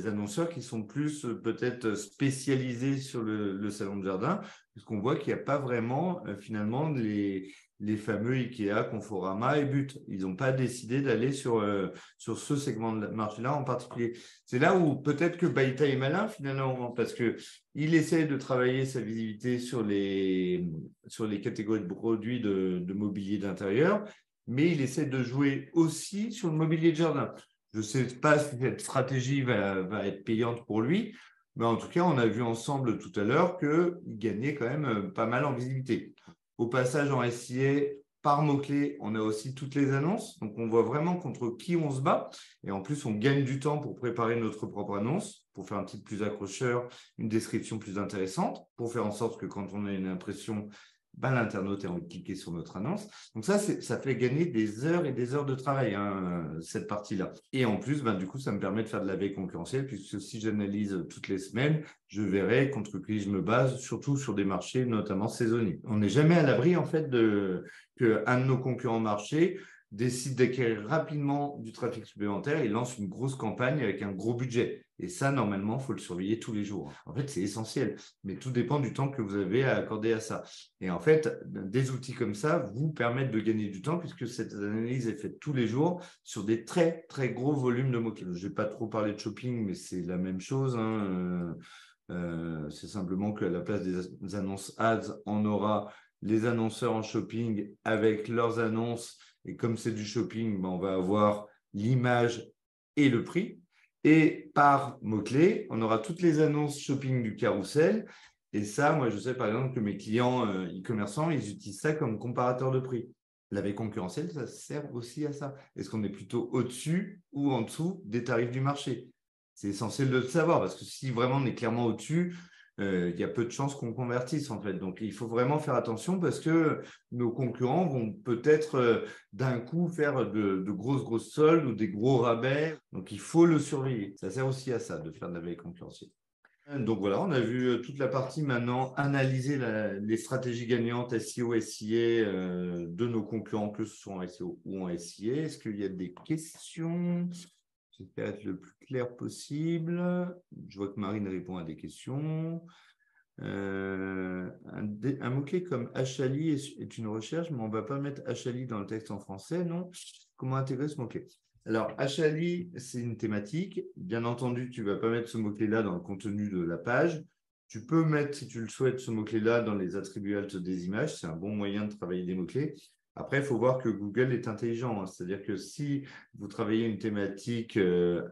annonceurs qui sont plus peut-être spécialisés sur le salon de jardin, puisqu'on voit qu'il n'y a pas vraiment finalement les fameux Ikea, Conforama et But. Ils n'ont pas décidé d'aller sur ce segment de marché-là en particulier. C'est là où peut-être que Baïta est malin finalement, parce qu'il essaie de travailler sa visibilité sur les catégories de produits de mobilier d'intérieur, mais il essaie de jouer aussi sur le mobilier de jardin. Je ne sais pas si cette stratégie va être payante pour lui, mais en tout cas, on a vu ensemble tout à l'heure qu'il gagnait quand même pas mal en visibilité. Au passage, en SIA, par mots-clés, on a aussi toutes les annonces. Donc, on voit vraiment contre qui on se bat. Et en plus, on gagne du temps pour préparer notre propre annonce, pour faire un titre plus accrocheur, une description plus intéressante, pour faire en sorte que quand on a une impression, l'internaute ait envie de cliquer sur notre annonce. Donc ça fait gagner des heures et des heures de travail, cette partie-là. Et en plus, du coup, ça me permet de faire de la veille concurrentielle, puisque si j'analyse toutes les semaines, je verrai contre qui je me base, surtout sur des marchés notamment saisonniers. On n'est jamais à l'abri, en fait, qu'un de nos concurrents marchés décide d'acquérir rapidement du trafic supplémentaire et lance une grosse campagne avec un gros budget. Et ça, normalement, il faut le surveiller tous les jours. En fait, c'est essentiel, mais tout dépend du temps que vous avez à accorder à ça. Et en fait, des outils comme ça vous permettent de gagner du temps puisque cette analyse est faite tous les jours sur des très, très gros volumes de mots-clés. Je n'ai pas trop parlé de shopping, mais c'est la même chose. C'est simplement qu'à la place des annonces ads, on aura les annonceurs en shopping avec leurs annonces. Et comme c'est du shopping, on va avoir l'image et le prix. Et par mots-clés, on aura toutes les annonces shopping du carrousel. Et ça, moi, je sais par exemple que mes clients e-commerçants, ils utilisent ça comme comparateur de prix. La veille concurrentielle, ça sert aussi à ça. Est-ce qu'on est plutôt au-dessus ou en dessous des tarifs du marché? C'est essentiel de le savoir parce que si vraiment on est clairement au-dessus, il y a peu de chances qu'on convertisse en fait. Donc, il faut vraiment faire attention parce que nos concurrents vont peut-être d'un coup faire de grosses soldes ou des gros rabais. Donc, il faut le surveiller. Ça sert aussi à ça, de faire de la veille concurrentielle. Donc voilà, on a vu toute la partie maintenant, analyser les stratégies gagnantes SEO, SIA de nos concurrents, que ce soit en SEO ou en SIA. Est-ce qu'il y a des questions? J'espère être le plus clair possible. Je vois que Marine répond à des questions. Un mot-clé comme HALI est une recherche, mais on ne va pas mettre HALI dans le texte en français, non? Comment intégrer ce mot-clé? Alors, HALI, c'est une thématique. Bien entendu, tu ne vas pas mettre ce mot-clé-là dans le contenu de la page. Tu peux mettre, si tu le souhaites, ce mot-clé-là dans les attributs alt des images. C'est un bon moyen de travailler des mots-clés. Après, il faut voir que Google est intelligent, hein. C'est-à-dire que si vous travaillez une thématique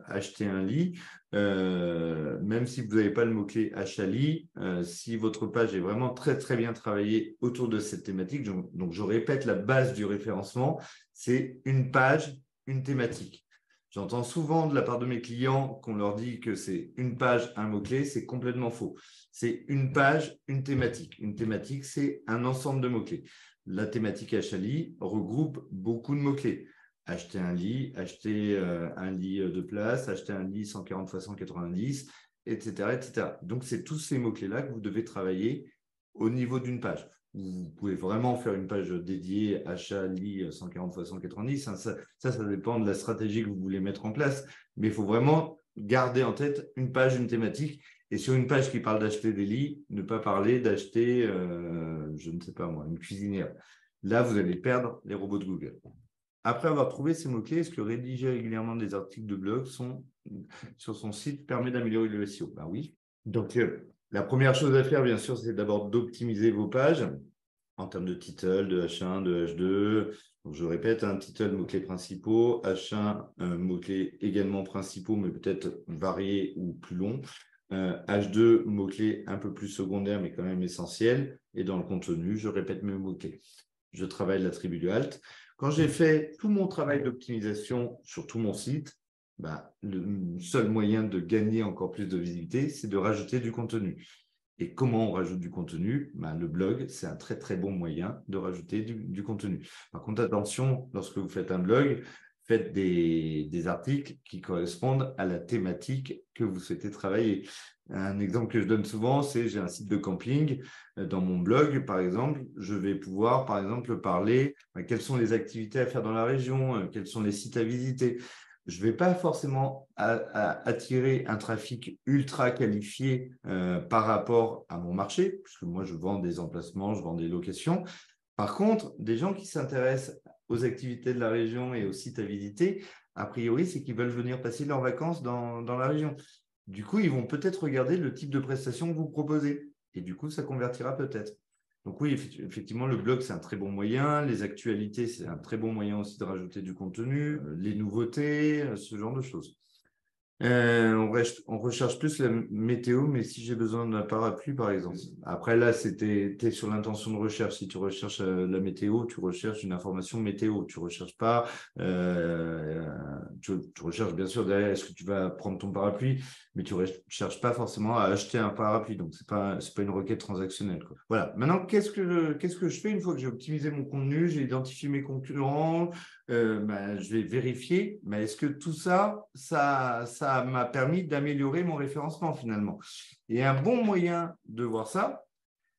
acheter un lit, même si vous n'avez pas le mot-clé HALI, si votre page est vraiment très bien travaillée autour de cette thématique, donc je répète, la base du référencement, c'est une page, une thématique. J'entends souvent de la part de mes clients qu'on leur dit que c'est une page, un mot-clé, c'est complètement faux. C'est une page, une thématique. Une thématique, c'est un ensemble de mots-clés. La thématique HALI regroupe beaucoup de mots-clés. Acheter un lit un lit de place, acheter un lit 140 x 190, etc., etc. Donc, c'est tous ces mots-clés-là que vous devez travailler au niveau d'une page. Vous pouvez vraiment faire une page dédiée achat lit 140 x 190. Hein. Ça dépend de la stratégie que vous voulez mettre en place. Mais il faut vraiment garder en tête une page, une thématique. Et sur une page qui parle d'acheter des lits, ne pas parler d'acheter, je ne sais pas moi, une cuisinière. Là, vous allez perdre les robots de Google. Après avoir trouvé ces mots-clés, est-ce que rédiger régulièrement des articles de blog sur son site permet d'améliorer le SEO? Ben oui. Donc, la première chose à faire, bien sûr, c'est d'abord d'optimiser vos pages en termes de title, de H1, de H2. Donc, je répète, un title, mots-clés principaux, H1, mots-clés également principaux, mais peut-être variés ou plus longs. H2, mots-clés un peu plus secondaires, mais quand même essentiels. Et dans le contenu, je répète mes mots-clés. Je travaille l'attribut du alt. Quand j'ai fait tout mon travail d'optimisation sur tout mon site, le seul moyen de gagner encore plus de visibilité, c'est de rajouter du contenu. Et comment on rajoute du contenu? Le blog, c'est un très bon moyen de rajouter du contenu. Par contre, attention, lorsque vous faites un blog, faites des articles qui correspondent à la thématique que vous souhaitez travailler. Un exemple que je donne souvent, c'est j'ai un site de camping. Dans mon blog, par exemple, je vais pouvoir, par exemple, parler quelles sont les activités à faire dans la région, quels sont les sites à visiter. Je ne vais pas forcément attirer un trafic ultra qualifié par rapport à mon marché, puisque moi, je vends des emplacements, je vends des locations. Par contre, des gens qui s'intéressent aux activités de la région et aux sites à visiter, a priori, c'est qu'ils veulent venir passer leurs vacances dans la région. Du coup, ils vont peut-être regarder le type de prestation que vous proposez. Et du coup, ça convertira peut-être. Donc oui, effectivement, le blog, c'est un très bon moyen. Les actualités, c'est un très bon moyen aussi de rajouter du contenu. Les nouveautés, ce genre de choses. On recherche plus la météo, mais si j'ai besoin d'un parapluie, par exemple. Après, là, t'es sur l'intention de recherche. Si tu recherches la météo, tu recherches une information météo. Tu recherches pas, tu recherches bien sûr derrière, est-ce que tu vas prendre ton parapluie, mais tu cherches pas forcément à acheter un parapluie. Donc, c'est pas une requête transactionnelle, quoi. Voilà. Maintenant, qu'est-ce que je fais une fois que j'ai optimisé mon contenu, j'ai identifié mes concurrents, je vais vérifier, mais est-ce que tout ça m'a permis d'améliorer mon référencement finalement? Et un bon moyen de voir ça,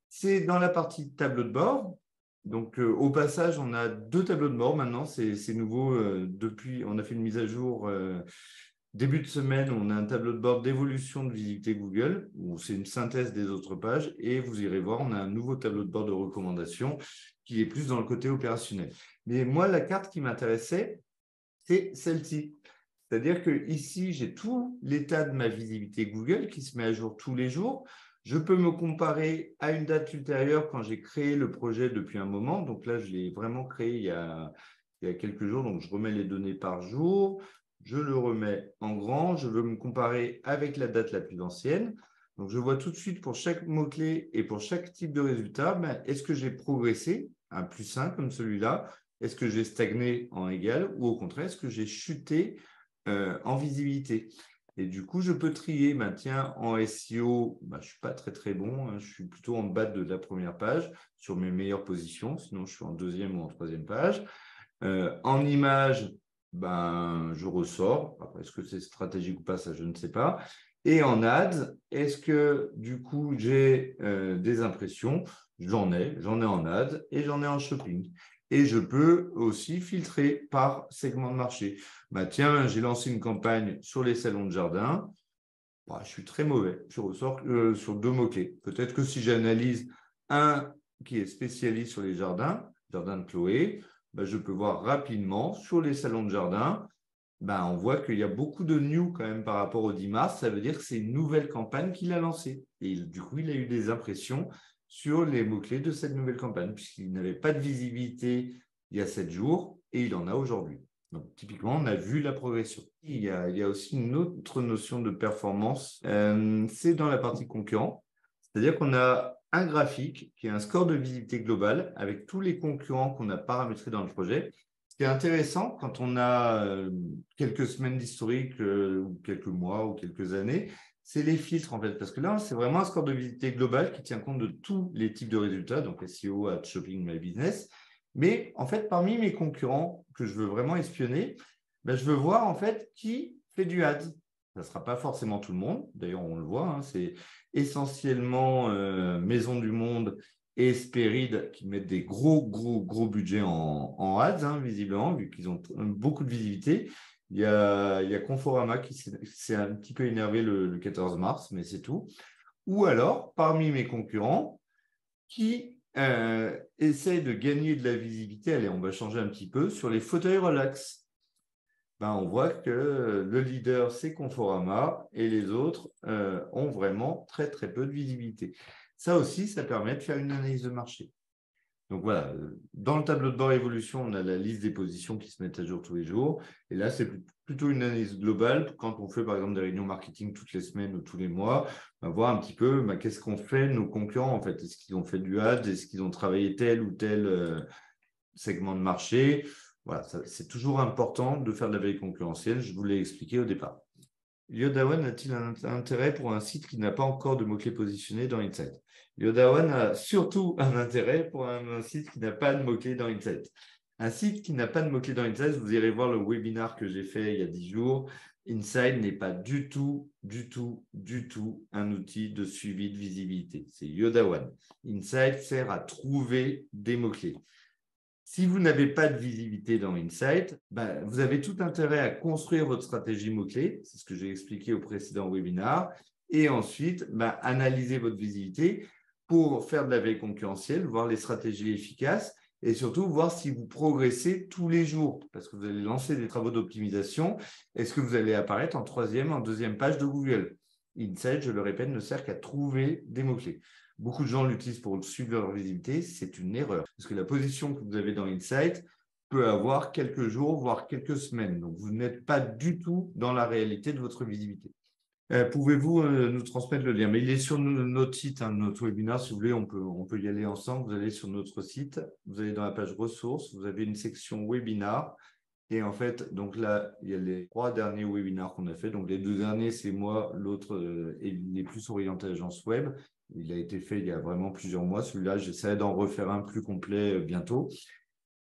c'est dans la partie tableau de bord. Donc, au passage, on a 2 tableaux de bord maintenant, c'est nouveau. Depuis, on a fait une mise à jour début de semaine, on a un tableau de bord d'évolution de visibilité Google, où c'est une synthèse des autres pages, et vous irez voir, on a un nouveau tableau de bord de recommandations qui est plus dans le côté opérationnel. Mais moi, la carte qui m'intéressait, c'est celle-ci. C'est-à-dire que ici, j'ai tout l'état de ma visibilité Google qui se met à jour tous les jours. Je peux me comparer à une date ultérieure quand j'ai créé le projet depuis un moment. Donc là, je l'ai vraiment créé il y a quelques jours. Donc, je remets les données par jour. Je le remets en grand. Je veux me comparer avec la date la plus ancienne. Donc, je vois tout de suite pour chaque mot-clé et pour chaque type de résultat, ben, est-ce que j'ai progressé, un +1 comme celui-là? Est-ce que j'ai stagné en égal ou au contraire, est-ce que j'ai chuté en visibilité? Et du coup, je peux trier. Ben, tiens, en SEO, ben, je ne suis pas très, très bon. Hein, je suis plutôt en bas de la première page sur mes meilleures positions. Sinon, je suis en deuxième ou en troisième page. En image, ben, je ressors. Après, est-ce que c'est stratégique ou pas, ça, je ne sais pas. Et en ads, est-ce que du coup, j'ai des impressions? J'en ai en ads et j'en ai en shopping. Et je peux aussi filtrer par segment de marché. Bah, tiens, j'ai lancé une campagne sur les salons de jardin. Bah, je suis très mauvais. Je ressors sur 2 mots-clés. Peut-être que si j'analyse un qui est spécialiste sur les jardins, jardin de Chloé, bah, je peux voir rapidement sur les salons de jardin, bah, on voit qu'il y a beaucoup de news quand même par rapport au 10 mars. Ça veut dire que c'est une nouvelle campagne qu'il a lancée. Et du coup, il a eu des impressions sur les mots-clés de cette nouvelle campagne, puisqu'il n'avait pas de visibilité il y a 7 jours et il en a aujourd'hui. Donc, typiquement, on a vu la progression. Il y a aussi une autre notion de performance, c'est dans la partie concurrent. C'est-à-dire qu'on a un graphique qui est un score de visibilité globale avec tous les concurrents qu'on a paramétrés dans le projet. Ce qui est intéressant quand on a quelques semaines d'historique ou quelques mois ou quelques années, c'est les filtres en fait. Parce que là, c'est vraiment un score de visibilité globale qui tient compte de tous les types de résultats, donc SEO, Ads, Shopping, My Business. Mais en fait, parmi mes concurrents que je veux vraiment espionner, ben, je veux voir en fait qui fait du ads. Ça ne sera pas forcément tout le monde. D'ailleurs, on le voit, hein, c'est essentiellement Maison du Monde et Speride qui mettent des gros budgets en ads, hein, visiblement, vu qu'ils ont beaucoup de visibilité. Il y a Conforama qui s'est un petit peu énervé le 14 mars, mais c'est tout. Ou alors, parmi mes concurrents, qui essaye de gagner de la visibilité. Allez, on va changer un petit peu sur les fauteuils relax. Ben, on voit que le leader, c'est Conforama et les autres ont vraiment très peu de visibilité. Ça aussi, ça permet de faire une analyse de marché. Donc voilà, dans le tableau de bord évolution, on a la liste des positions qui se mettent à jour tous les jours. Et là, c'est plutôt une analyse globale. Quand on fait par exemple des réunions marketing toutes les semaines ou tous les mois, on va voir un petit peu qu'est-ce qu'on fait nos concurrents en fait. Est-ce qu'ils ont fait du ads? Est-ce qu'ils ont travaillé tel ou tel segment de marché? Voilà, c'est toujours important de faire de la veille concurrentielle. Je vous l'ai expliqué au départ. Yodawan a-t-il un intérêt pour un site qui n'a pas encore de mots-clés positionnés dans Insight? Yodawan a surtout un intérêt pour un site qui n'a pas de mots-clés dans Insight. Un site qui n'a pas de mots-clés dans Insight, vous irez voir le webinaire que j'ai fait il y a 10 jours. Insight n'est pas du tout un outil de suivi de visibilité. C'est Yodawan. Insight sert à trouver des mots-clés. Si vous n'avez pas de visibilité dans Insight, vous avez tout intérêt à construire votre stratégie mot-clé. C'est ce que j'ai expliqué au précédent webinaire. Et ensuite, analyser votre visibilité pour faire de la veille concurrentielle, voir les stratégies efficaces et surtout voir si vous progressez tous les jours parce que vous allez lancer des travaux d'optimisation. Est-ce que vous allez apparaître en troisième, en deuxième page de Google? Insight, je le répète, ne sert qu'à trouver des mots-clés. Beaucoup de gens l'utilisent pour suivre leur visibilité, c'est une erreur. Parce que la position que vous avez dans Insight peut avoir quelques jours, voire quelques semaines. Donc, vous n'êtes pas du tout dans la réalité de votre visibilité. Pouvez-vous nous transmettre le lien? Mais il est sur notre site, hein, notre webinaire, si vous voulez, on peut y aller ensemble. Vous allez sur notre site, vous allez dans la page ressources, vous avez une section webinaire. Et en fait, donc là, il y a les 3 derniers webinaires qu'on a fait. Donc, les 2 derniers, c'est moi. L'autre, il est plus orienté agence web. Il a été fait il y a vraiment plusieurs mois. Celui-là, j'essaierai d'en refaire un plus complet bientôt.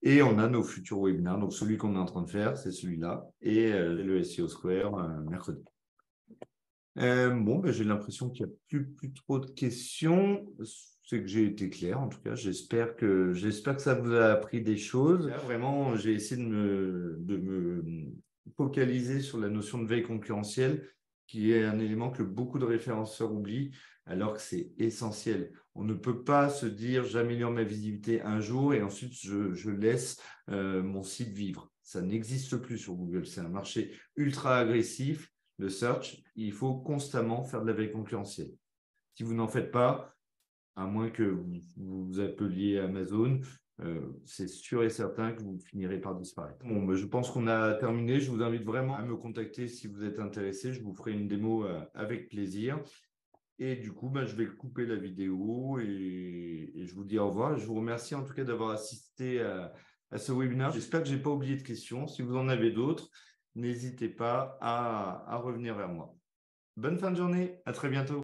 Et on a nos futurs webinaires. Donc, celui qu'on est en train de faire, c'est celui-là. Et le SEO Square, mercredi. J'ai l'impression qu'il n'y a plus trop de questions. C'est que j'ai été clair, en tout cas. J'espère que ça vous a appris des choses. Là, vraiment, j'ai essayé de me focaliser sur la notion de veille concurrentielle, qui est un élément que beaucoup de référenceurs oublient, alors que c'est essentiel. On ne peut pas se dire j'améliore ma visibilité un jour et ensuite je laisse mon site vivre. Ça n'existe plus sur Google. C'est un marché ultra agressif. Le search, il faut constamment faire de la veille concurrentielle. Si vous n'en faites pas, à moins que vous appeliez Amazon, c'est sûr et certain que vous finirez par disparaître. Bon, je pense qu'on a terminé. Je vous invite vraiment à me contacter si vous êtes intéressé. Je vous ferai une démo avec plaisir. Et du coup, je vais couper la vidéo et je vous dis au revoir. Je vous remercie en tout cas d'avoir assisté à ce webinaire. J'espère que je n'ai pas oublié de questions. Si vous en avez d'autres, n'hésitez pas à revenir vers moi. Bonne fin de journée. À très bientôt.